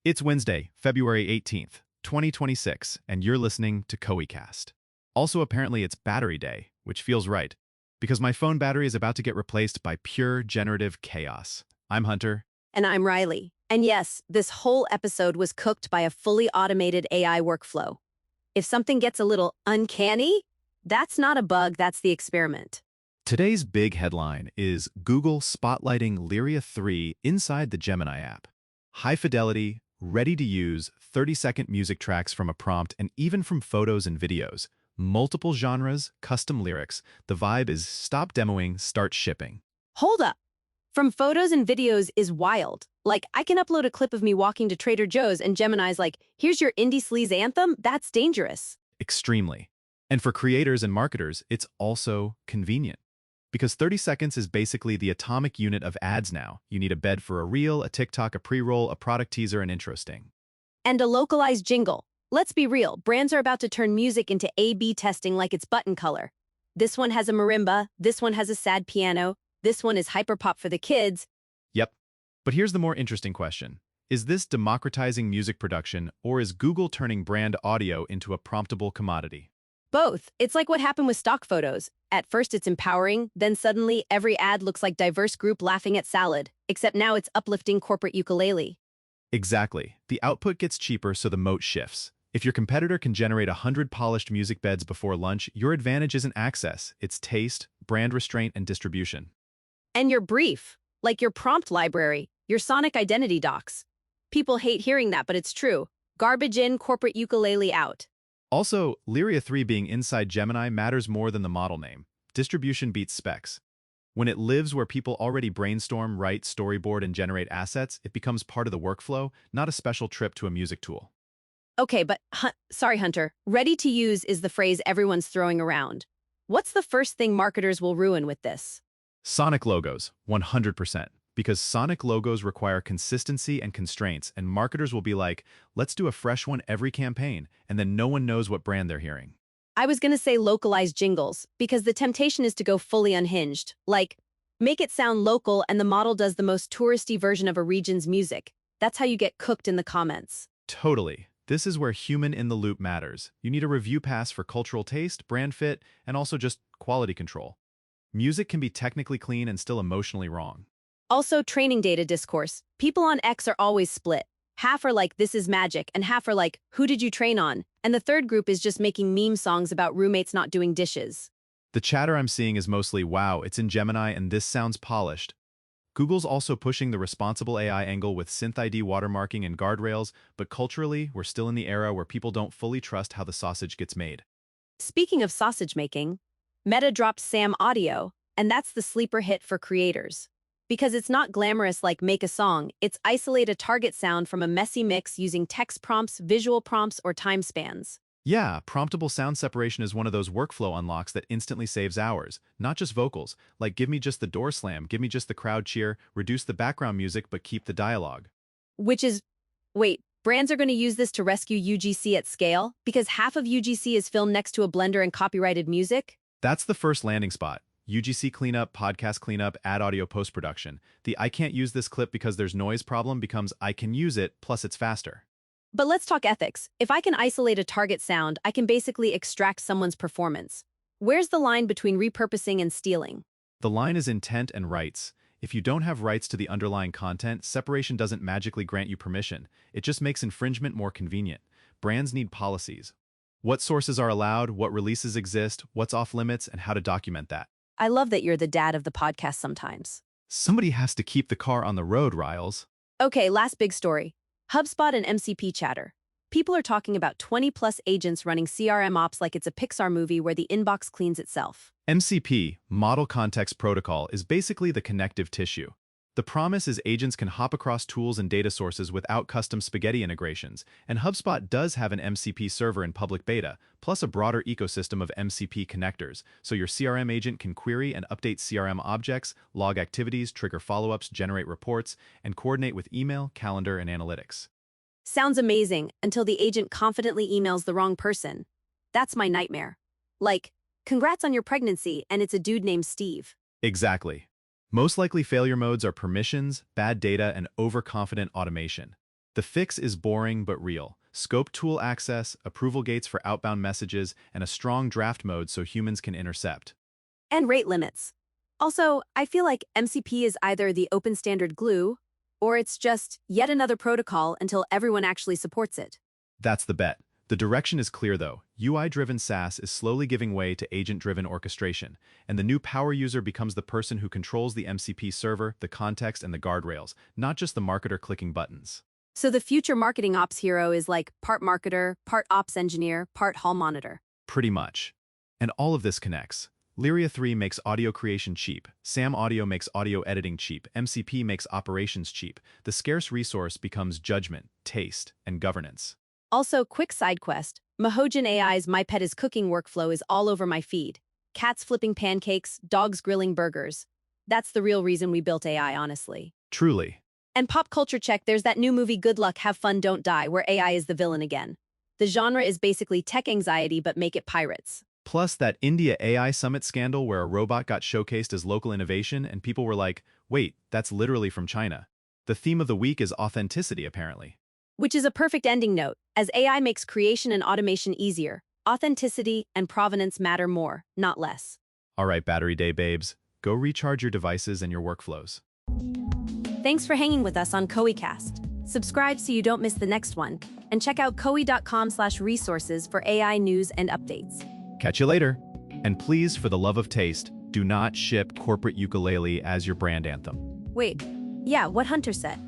It's Wednesday, February 18th, 2026, and you're listening to CoeCast. Also, apparently it's battery day, which feels right, because my phone battery is about to get replaced by pure generative chaos. I'm Hunter. And I'm Riley. And yes, this whole episode was cooked by a fully automated AI workflow. If something gets a little uncanny, that's not a bug, that's the experiment. Today's big headline is Google spotlighting Lyria 3 inside the Gemini app. High fidelity, ready-to-use, 30-second music tracks from a prompt and even from photos and videos. Multiple genres, custom lyrics. The vibe is stop demoing, start shipping. Hold up. From photos and videos is wild. Like, I can upload a clip of me walking to Trader Joe's and Gemini's like, here's your indie sleaze anthem? That's dangerous. Extremely. And for creators and marketers, it's also convenient. Because 30 seconds is basically the atomic unit of ads now. You need a bed for a reel, a TikTok, a pre-roll, a product teaser, an intro sting. And a localized jingle. Let's be real, brands are about to turn music into A/B testing like it's button color. This one has a marimba, this one has a sad piano, this one is hyperpop for the kids. Yep. But here's the more interesting question. Is this democratizing music production, or is Google turning brand audio into a promptable commodity? Both. It's like what happened with stock photos. At first it's empowering, then suddenly every ad looks like diverse group laughing at salad, except now it's uplifting corporate ukulele. Exactly. The output gets cheaper, so the moat shifts. If your competitor can generate 100 polished music beds before lunch, your advantage isn't access, it's taste, brand restraint, and distribution. And your brief, like your prompt library, your sonic identity docs. People hate hearing that, but it's true. Garbage in, corporate ukulele out. Also, Lyria 3 being inside Gemini matters more than the model name. Distribution beats specs. When it lives where people already brainstorm, write, storyboard, and generate assets, it becomes part of the workflow, not a special trip to a music tool. Okay, but sorry, Hunter. Ready to use is the phrase everyone's throwing around. What's the first thing marketers will ruin with this? Sonic logos, 100%. Because sonic logos require consistency and constraints, and marketers will be like, let's do a fresh one every campaign, and then no one knows what brand they're hearing. I was going to say localized jingles, because the temptation is to go fully unhinged. Like, make it sound local and the model does the most touristy version of a region's music. That's how you get cooked in the comments. Totally. This is where human-in-the-loop matters. You need a review pass for cultural taste, brand fit, and also just quality control. Music can be technically clean and still emotionally wrong. Also, training data discourse. People on X are always split. Half are like, this is magic, and half are like, who did you train on? And the third group is just making meme songs about roommates not doing dishes. The chatter I'm seeing is mostly, wow, it's in Gemini and this sounds polished. Google's also pushing the responsible AI angle with synth ID watermarking and guardrails, but culturally, we're still in the era where people don't fully trust how the sausage gets made. Speaking of sausage making, Meta dropped Sam Audio, and that's the sleeper hit for creators. Because it's not glamorous like make a song, it's isolate a target sound from a messy mix using text prompts, visual prompts, or time spans. Yeah, promptable sound separation is one of those workflow unlocks that instantly saves hours. Not just vocals, like give me just the door slam, give me just the crowd cheer, reduce the background music but keep the dialogue. Wait, brands are going to use this to rescue UGC at scale? Because half of UGC is filmed next to a blender and copyrighted music? That's the first landing spot. UGC cleanup, podcast cleanup, ad audio post-production. The I can't use this clip because there's noise problem becomes I can use it, plus it's faster. But let's talk ethics. If I can isolate a target sound, I can basically extract someone's performance. Where's the line between repurposing and stealing? The line is intent and rights. If you don't have rights to the underlying content, separation doesn't magically grant you permission. It just makes infringement more convenient. Brands need policies. What sources are allowed, what releases exist, what's off limits, and how to document that. I love that you're the dad of the podcast sometimes. Somebody has to keep the car on the road, Riles. Okay, last big story. HubSpot and MCP chatter. People are talking about 20-plus agents running CRM ops like it's a Pixar movie where the inbox cleans itself. MCP, Model Context Protocol, is basically the connective tissue. The promise is agents can hop across tools and data sources without custom spaghetti integrations, and HubSpot does have an MCP server in public beta, plus a broader ecosystem of MCP connectors, so your CRM agent can query and update CRM objects, log activities, trigger follow-ups, generate reports, and coordinate with email, calendar, and analytics. Sounds amazing until the agent confidently emails the wrong person. That's my nightmare. Like, congrats on your pregnancy, and it's a dude named Steve. Exactly. Most likely failure modes are permissions, bad data, and overconfident automation. The fix is boring but real. Scope tool access, approval gates for outbound messages, and a strong draft mode so humans can intercept. And rate limits. Also, I feel like MCP is either the open standard glue, or it's just yet another protocol until everyone actually supports it. That's the bet. The direction is clear though. UI-driven SaaS is slowly giving way to agent-driven orchestration, and the new power user becomes the person who controls the MCP server, the context, and the guardrails, not just the marketer clicking buttons. So the future marketing ops hero is like part marketer, part ops engineer, part hall monitor. Pretty much. And all of this connects. Lyria 3 makes audio creation cheap, SAM Audio makes audio editing cheap, MCP makes operations cheap. The scarce resource becomes judgment, taste, and governance. Also, quick side quest, Mahojan AI's My Pet is Cooking workflow is all over my feed. Cats flipping pancakes, dogs grilling burgers. That's the real reason we built AI, honestly. Truly. And pop culture check, there's that new movie Good Luck, Have Fun, Don't Die, where AI is the villain again. The genre is basically tech anxiety, but make it pirates. Plus that India AI Summit scandal where a robot got showcased as local innovation and people were like, wait, that's literally from China. The theme of the week is authenticity, apparently. Which is a perfect ending note. As AI makes creation and automation easier, authenticity and provenance matter more, not less. All right, Battery Day babes, go recharge your devices and your workflows. Thanks for hanging with us on KoiCast. Subscribe so you don't miss the next one, and check out koi.com/resources for AI news and updates. Catch you later. And please, for the love of taste, do not ship corporate ukulele as your brand anthem. Wait, yeah, what Hunter said.